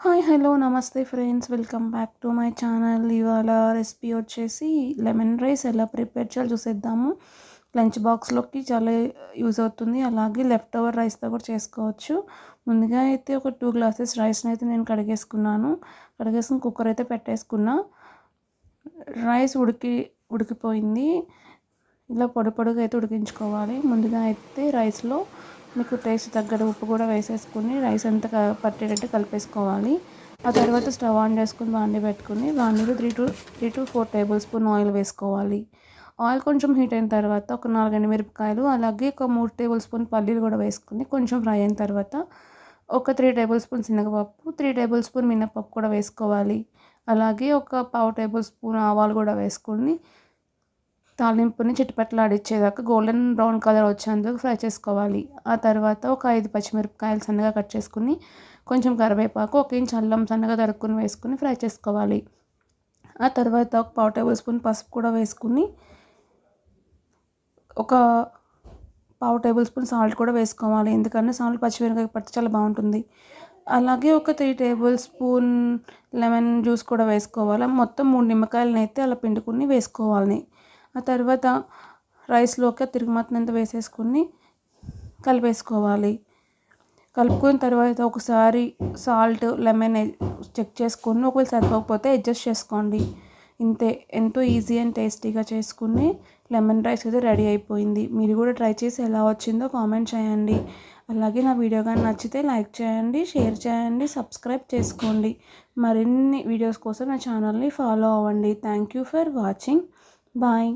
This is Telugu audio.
హాయ్ హలో నమస్తే friends, welcome back to my channel. ఇవాళ రెసిపీ వచ్చేసి లెమన్ రైస్ ఎలా ప్రిపేర్ చేయాలో చూసేద్దాము. లంచ్ బాక్స్లోకి చాలా యూజ్ అవుతుంది, అలాగే లెఫ్ట్ ఓవర్ రైస్తో కూడా చేసుకోవచ్చు. ముందుగా అయితే ఒక 2 గ్లాసెస్ రైస్ని అయితే నేను కడిగేసుకుని కుక్కర్ అయితే పెట్టేసుకున్నా. రైస్ ఉడికిపోయింది. ఇలా పొడిగా అయితే ఉడికించుకోవాలి. ముందుగా అయితే రైస్లో మీకు టేస్ట్ తగ్గట్టు ఉప్పు కూడా వేసేసుకుని రైస్ అంతా పట్టేటట్టు కలిపేసుకోవాలి. ఆ తర్వాత స్టవ్ ఆన్ చేసుకుని బాండీ పెట్టుకుని బాండీలో 3 to 4 టేబుల్ స్పూన్ ఆయిల్ వేసుకోవాలి. ఆయిల్ కొంచెం హీట్ అయిన తర్వాత ఒక 4 ఎండుమిరపకాయలు, అలాగే ఒక 3 టేబుల్ స్పూన్ పల్లీలు కూడా వేసుకుని కొంచెం ఫ్రై అయిన తర్వాత ఒక 3 టేబుల్ స్పూన్ శనగపప్పు, 3 టేబుల్ స్పూన్ మినపప్పు కూడా వేసుకోవాలి. అలాగే ఒక పావు టేబుల్ స్పూన్ ఆవాలు కూడా వేసుకుని తాలింపుని చిటపటలాడిచ్చేదాకా గోల్డెన్ బ్రౌన్ కలర్ వచ్చేందుకు ఫ్రై చేసుకోవాలి. ఆ తర్వాత ఒక 5 పచ్చిమిరపకాయలు సన్నగా కట్ చేసుకుని, కొంచెం కరివేపాకు, 1 ఇంచ్ అల్లం సన్నగా తరుక్కుని వేసుకుని ఫ్రై చేసుకోవాలి. ఆ తర్వాత ఒక పావు టేబుల్ స్పూన్ పసుపు కూడా వేసుకుని, ఒక పావు టేబుల్ స్పూన్ సాల్ట్ కూడా వేసుకోవాలి. ఎందుకంటే సాల్ట్ పచ్చిమిరపకాయ పడితే చాలా బాగుంటుంది. అలాగే ఒక 3 టేబుల్ స్పూన్ లెమన్ జ్యూస్ కూడా వేసుకోవాలి. మొత్తం 3 నిమ్మకాయలను అయితే అలా పిండుకుని వేసుకోవాలి. ఆ తర్వాత రైస్లోకి తిరుగుమతినంత వేసేసుకుని కలిపేసుకోవాలి. కలుపుకున్న తర్వాత ఒకసారి సాల్ట్ లెమన్ చెక్ చేసుకుని ఒకవేళ సరిపోకపోతే అడ్జస్ట్ చేసుకోండి. ఇంతే, ఎంతో ఈజీ అండ్ టేస్టీగా చేసుకుని లెమన్ రైస్ అయితే రెడీ అయిపోయింది. మీరు కూడా ట్రై చేసి ఎలా వచ్చిందో కామెంట్ చేయండి. అలాగే నా వీడియో కానీ నచ్చితే లైక్ చేయండి, షేర్ చేయండి, సబ్స్క్రైబ్ చేసుకోండి. మరిన్ని వీడియోస్ కోసం నా ఛానల్ని ఫాలో అవ్వండి. Thank you for watching. Bye.